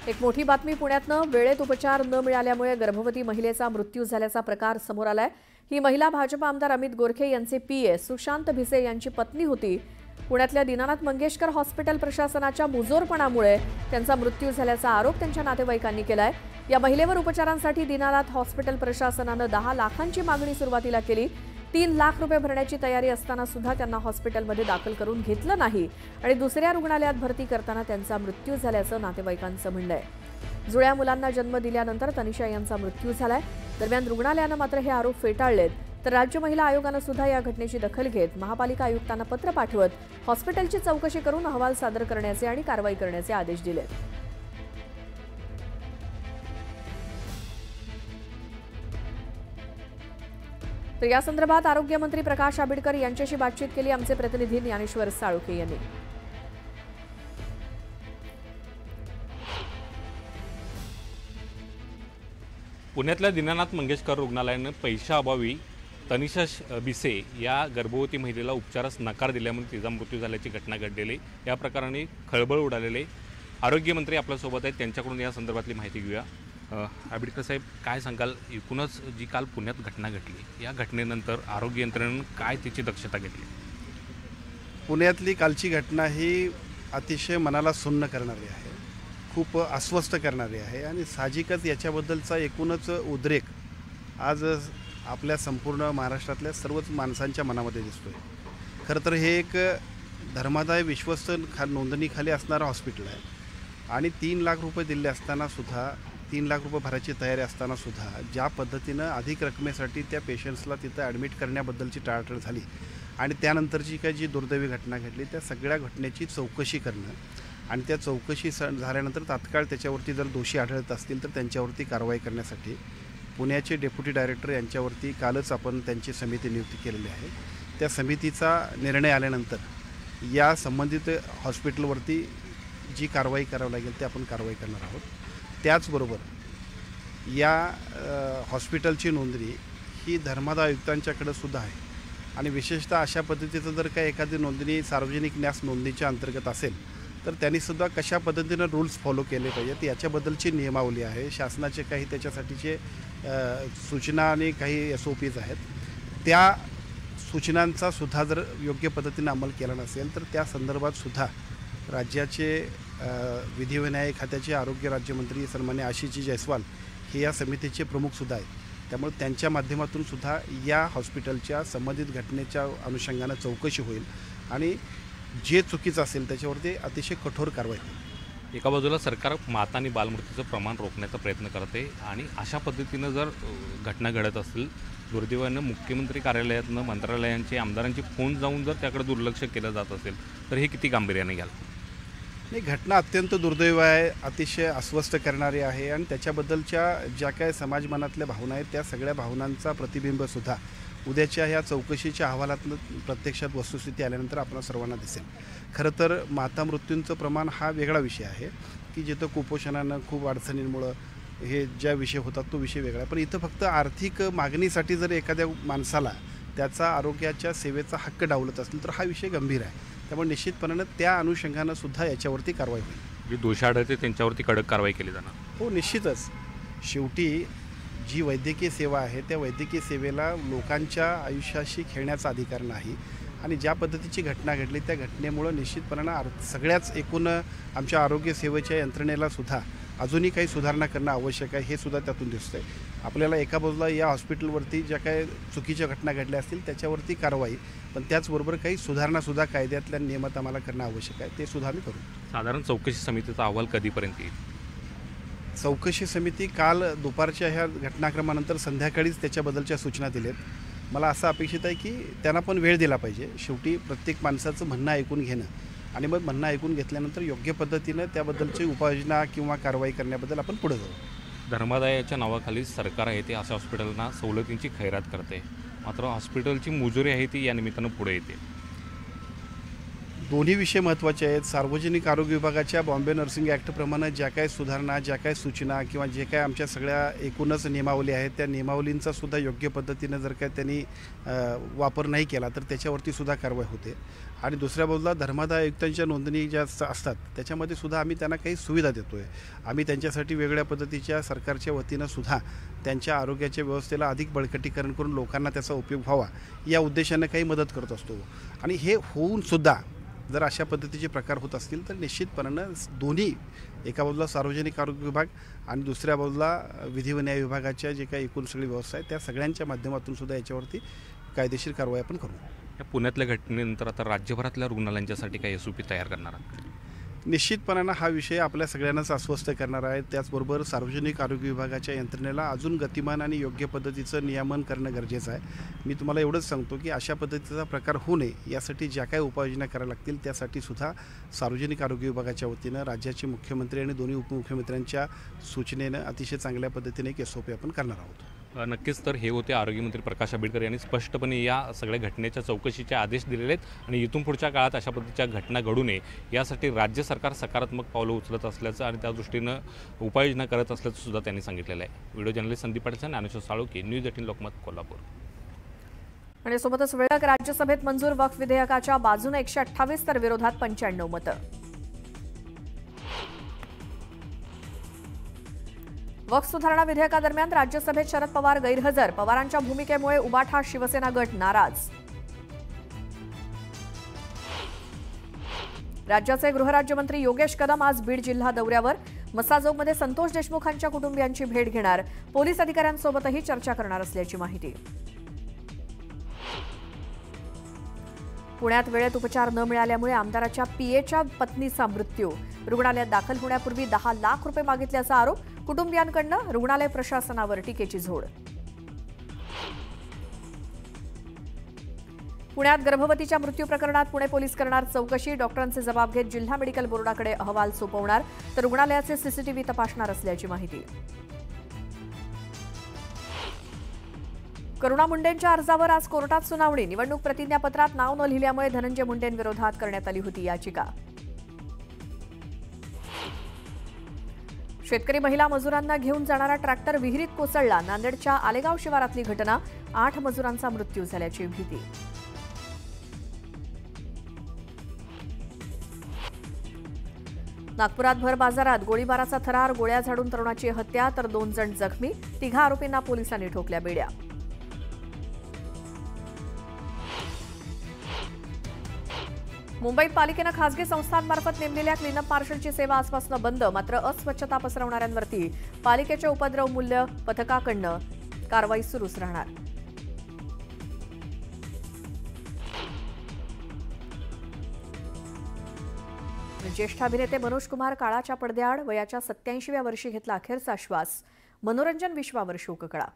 एक मोठी बातमी पुण्यातनं वेळेत उपचार न मिळाल्यामुळे गर्भवती महिलेचा मृत्यू झाल्याचा प्रकार समोर आलाय। ही महिला भाजप आमदार अमित गोरखे यांचे पीए सुशांत भिसे यांची पत्नी होती। पुण्यातल्या दीनानाथ मंगेशकर हॉस्पिटल प्रशासनाच्या मुजोरपणामुळे त्यांचा मृत्यू झाल्याचा आरोप त्यांच्या नातेवाईकांनी केलाय। या महिलेवर उपचारांसाठी दीनानाथ हॉस्पिटल प्रशासनाने 10 लाखांची मागणी सुरुवातीला केली। 3 लाख रुपये भरण्याची तयारी असताना सुद्धा त्यांना हॉस्पिटलमध्ये दाखल करून घेतलं नाही आणि दुसऱ्या रुग्णालयात भरती करताना त्यांचा मृत्यू झाल्याचं नातेवाईकांचं म्हणणं आहे। जुळ्या मुलांना जन्म दिल्यानंतर तनिषा यांचा मृत्यू झालाय। दरम्यान रुग्णालयानं मात्र हे आरोप फेटाळलेत, तर राज्य महिला आयोगानं सुद्धा या घटनेची दखल घेत महापालिका आयुक्तांना पत्र पाठवत हॉस्पिटलची चौकशी करून अहवाल सादर करण्याचे आणि कारवाई करण्याचे आदेश दिलेत। तर या संदर्भात आरोग्यमंत्री प्रकाश आंबेडकर यांच्याशी बातचीत केली आमचे प्रतिनिधी ज्ञानेश्वर साळुखे यांनी। पुण्यातल्या दीनानाथ मंगेशकर रुग्णालयानं पैशाअभावी तनिषा भिसे या गर्भवती महिलेला उपचारास नकार दिल्यामुळे तिचा मृत्यू झाल्याची घटना घडलेली। या प्रकाराने खळबळ उडालेली। आरोग्यमंत्री आपल्यासोबत आहेत, त्यांच्याकडून या संदर्भातली माहिती घेऊया। आंबेडकर साहेब, काय सांगाल, एकूणच जी काल पुण्यात घटना घडली या घटनेनंतर आरोग्य यंत्रणेनं काय त्याची दक्षता घेतली? पुण्यातली कालची घटना ही अतिशय मनाला सुन्न करणारी आहे, खूप अस्वस्थ करणारी आहे आणि साहजिकच याच्याबद्दलचा एकूणच उद्रेक आज आपल्या संपूर्ण महाराष्ट्रातल्या सर्वच माणसांच्या मनामध्ये दिसतोय। खरं तर हे एक धर्मादाय विश्वस्त नोंदणीखाली असणारं हॉस्पिटल आहे आणि 3 लाख रुपये दिले असताना सुद्धा 3 लाख रुपये भरायची तयारी असताना सुद्धा ज्या पद्धतीनं अधिक रकमेसाठी त्या पेशंट्सला तिथं ॲडमिट करण्याबद्दलची टाळाटाळ झाली आणि त्यानंतरची काही जी दुर्दैवी घटना घडली त्या सगळ्या घटनेची चौकशी करणं आणि त्या चौकशी झाल्यानंतर तात्काळ त्याच्यावरती जर दोषी आढळत असतील तर त्यांच्यावरती कारवाई करण्यासाठी पुण्याचे डेप्युटी डायरेक्टर यांच्यावरती कालच आपण त्यांची समिती नियुक्ती केलेली आहे। त्या समितीचा निर्णय आल्यानंतर या संबंधित हॉस्पिटलवरती जी कारवाई करावी लागेल ते आपण कारवाई करणार आहोत। त्याचबरोबर या हॉस्पिटलची नोंदणी ही धर्मादाय आयुक्तांच्याकडे सुद्धा आहे आणि विशेषतः अशा पद्धतीचं जर काही एखादी नोंदणी सार्वजनिक न्यास नोंदणीच्या अंतर्गत असेल तर त्यांनीसुद्धा कशा पद्धतीनं रूल्स फॉलो केले पाहिजेत याच्याबद्दलची नियमावली आहे। शासनाचे काही त्याच्यासाठीचे सूचना आणि काही SOPs आहेत। त्या सूचनांचा सुद्धा जर योग्य पद्धतीनं अंमल केला नसेल तर त्या संदर्भात सुद्धा राज्याचे विधी व न्याय खात्याचे आरोग्य राज्यमंत्री सन्मान्य आशिषजी जयस्वाल हे या समितीचे प्रमुखसुद्धा आहेत। त्यामुळे त्यांच्या माध्यमातून सुद्धा या हॉस्पिटलच्या संबंधित घटनेच्या अनुषंगानं चौकशी होईल आणि जे चुकीचं असेल त्याच्यावरती अतिशय कठोर कारवाई होईल। एका बाजूला सरकार माता आणि बालमृत्यूचं प्रमाण रोखण्याचा प्रयत्न करते आणि अशा पद्धतीनं जर घटना घडत असेल, दुर्दैवानं मुख्यमंत्री कार्यालयातनं मंत्रालयांचे आमदारांची फोन जाऊन जर त्याकडे दुर्लक्ष केलं जात असेल तर हे किती गांभीर्याने घ्याल? नाही, घटना अत्यंत दुर्दैव आहे, अतिशय अस्वस्थ करणारी आहे आणि त्याच्याबद्दलच्या ज्या काय समाज मनातल्या भावना आहेत त्या सगळ्या भावनांचा प्रतिबिंबसुद्धा उद्याच्या ह्या चौकशीच्या अहवालातनं प्रत्यक्षात वस्तुस्थिती आल्यानंतर आपल्या सर्वांना दिसेल। खरं तर माता मृत्यूंचं प्रमाण हा वेगळा विषय आहे की जिथं कुपोषणानं खूप अडचणींमुळं हे ज्या विषय होतात तो विषय वेगळा, पण इथं फक्त आर्थिक मागणीसाठी जर एखाद्या माणसाला त्याचा आरोग्याच्या सेवेचा हक्क डावलत असेल तर हा विषय गंभीर आहे। त्यामुळे निश्चितपणानं त्या अनुषंगानं सुद्धा याच्यावरती कारवाई होईल। जे दोषी आढळते त्यांच्यावरती कडक कारवाई केली जाणार? हो, निश्चितच। शेवटी जी वैद्यकीय सेवा आहे त्या वैद्यकीय सेवेला लोकांच्या आयुष्याशी खेळण्याचा अधिकार नाही आणि ज्या पद्धतीची घटना घडली त्या घटनेमुळं निश्चितपणानं सगळ्याच एकूण आमच्या आरोग्य सेवेच्या यंत्रणेला सुद्धा अजूनही काही सुधारणा करणं आवश्यक आहे हे सुद्धा त्यातून दिसतंय। आपल्याला एका बाजूला या हॉस्पिटलवरती ज्या काही चुकीच्या घटना घडल्या असतील त्याच्यावरती कारवाई, पण त्याचबरोबर काही सुधारणासुद्धा कायद्यातल्या नियमात आम्हाला करणं आवश्यक आहे, ते सुद्धा आम्ही करू। साधारण चौकशी समितीचा अहवाल कधीपर्यंत येईल? चौकशी समिती काल दुपारच्या ह्या घटनाक्रमानंतर संध्याकाळीच त्याच्याबद्दलच्या सूचना दिल्यात। मला असं अपेक्षित आहे की त्यांना पण वेळ दिला पाहिजे। शेवटी प्रत्येक माणसाचं म्हणणं ऐकून घेणं आणि मग म्हणणं ऐकून घेतल्यानंतर योग्य पद्धतीनं त्याबद्दलची उपाययोजना किंवा कारवाई करण्याबद्दल आपण पुढे जाऊ। धर्मादायाच्या नावाखाली सरकार आहे ते अशा हॉस्पिटलना सवलतींची खैरात करते, मात्र हॉस्पिटलची मुजोरी आहे ती या निमित्तानं पुढे येते। दोन्ही विषय महत्त्वाचे आहेत. सार्वजनिक आरोग्य विभागाच्या बॉम्बे नर्सिंग ॲक्टप्रमाणे ज्या काही सुधारणा, ज्या काही सूचना किंवा जे काही आमच्या सगळ्या एकूणच नियमावली आहेत, त्या नियमावलींचा सुद्धा योग्य पद्धतीनं जर काय त्यांनी वापर नाही केला तर त्याच्यावरती सुद्धा कारवाई होते. आणि दुसऱ्या बाजूला धर्मादाय आयुक्तांच्या नोंदणी ज्या असतात त्याच्यामध्ये सुद्धा आम्ही त्यांना काही सुविधा देतो आहे. आम्ही त्यांच्यासाठी वेगळ्या पद्धतीच्या सरकारच्या वतीनं सुद्धा त्यांच्या आरोग्याच्या व्यवस्थेला अधिक बळकटीकरण करून लोकांना त्याचा उपयोग व्हावा या उद्देशानं काही मदत करत असतो. आणि हे होऊन सुद्धा जर अशा पद्धतीचे प्रकार होत असतील तर निश्चितपणानं दोन्ही, एका बाजूला सार्वजनिक आरोग्य विभाग आणि दुसऱ्या बाजूला विधी व न्याय विभागाच्या जे काही एकूण सगळी व्यवस्था आहे त्या सगळ्यांच्या माध्यमातून सुद्धा याच्यावरती कायदेशीर कारवाई आपण करू. या पुण्यातल्या घटनेनंतर आता राज्यभरातल्या रुग्णालयांच्यासाठी काही SOP तयार करणार आहात? निश्चितपणानं हा विषय आपल्या सगळ्यांनाच अस्वस्थ करणार आहे. त्याचबरोबर सार्वजनिक आरोग्य विभागाच्या यंत्रणेला अजून गतिमान आणि योग्य पद्धतीचं नियमन करणं गरजेचं आहे. मी तुम्हाला एवढंच सांगतो की अशा पद्धतीचा प्रकार होऊ नये यासाठी ज्या काही उपाययोजना करायला लागतील त्यासाठी सुद्धा सार्वजनिक आरोग्य विभागाच्या वतीनं राज्याचे मुख्यमंत्री आणि दोन्ही उपमुख्यमंत्र्यांच्या सूचनेनं अतिशय चांगल्या पद्धतीने एक SOP आपण करणार आहोत. नक्कीच. तर हे होते आरोग्यमंत्री प्रकाश आंबेडकर यांनी स्पष्टपणे या सगळ्या घटनेच्या चौकशीचे आदेश दिलेले आहेत आणि इथून पुढच्या काळात अशा पद्धतीच्या घटना घडू नये यासाठी राज्य सरकार सकारात्मक पावलं उचलत असल्याचं आणि त्या दृष्टीनं उपाययोजना करत असल्याचं सुद्धा त्यांनी सांगितलेलं आहे. Video journalist Sandeep Patil, Dnyaneshwar Salunkhe, news 18 Lokmat, Kolhapur. आणि सोबतच वेळक राज्यसभेत मंजूर वक्फ विधेयकाच्या बाजूने 128 तर विरोधात 95 मतं. वक्फ सुधारणा विधेयकादरम्यान राज्यसभेत शरद पवार गैरहजर. पवारांच्या भूमिकेमुळे उबाठा शिवसेना गट नाराज. राज्याचे गृहराज्यमंत्री योगेश कदम आज बीड जिल्हा दौऱ्यावर. मसाजोगमध्ये संतोष देशमुखांच्या कुटुंबियांची भेट घेणार. पोलीस अधिकाऱ्यांसोबतही चर्चा करणार असल्याची माहिती. पुण्यात वेळेत उपचार न मिळाल्यामुळे आमदाराच्या PAच्या पत्नीचा मृत्यू. रुग्णालयात दाखल होण्यापूर्वी 10 लाख रुपये मागितल्याचा आरोप. कुटुंबियांकडनं रुग्णालय प्रशासनावर टीकेची झोड. पुण्यात गर्भवतीच्या मृत्यू प्रकरणात पुणे पोलीस करणार चौकशी. डॉक्टरांचे जबाब घेत जिल्हा मेडिकल बोर्डाकडे अहवाल सोपवणार तर रुग्णालयाचे CCTV तपासणार असल्याची माहिती. करुणा मुंडेंच्या अर्जावर आज कोर्टात सुनावणी. निवडणूक प्रतिज्ञापत्रात नाव न लिहिल्यामुळे धनंजय मुंडेंविरोधात करण्यात आली होती याचिका. शेतकरी महिला मजुरांना घेऊन जाणारा ट्रॅक्टर विहिरीत कोसळला. नांदेडच्या आलेगाव शिवारातली घटना. 8 मजुरांचा मृत्यू झाल्याची भीती. नागपुरात भर बाजारात गोळीबाराचा थरार. गोळ्या झाडून तरुणाची हत्या तर 2 जण जखमी. 3 आरोपींना पोलिसांनी ठोकल्या बेड्या. मुंबईत पालिकेनं खासगी संस्थांमार्फत नेमलेल्या क्लीनअप मार्शलची सेवा आजपासून बंद. मात्र अस्वच्छता पसरवणाऱ्यांवरती पालिकेच्या उपद्रव मूल्य पथकाकडनं कारवाई सुरूच राहणार. ज्येष्ठ अभिनेते मनोज कुमार काळाच्या पडद्याआड. वयाच्या 87व्या वर्षी घेतला अखेरचा श्वास. मनोरंजन विश्वावर शोककळा.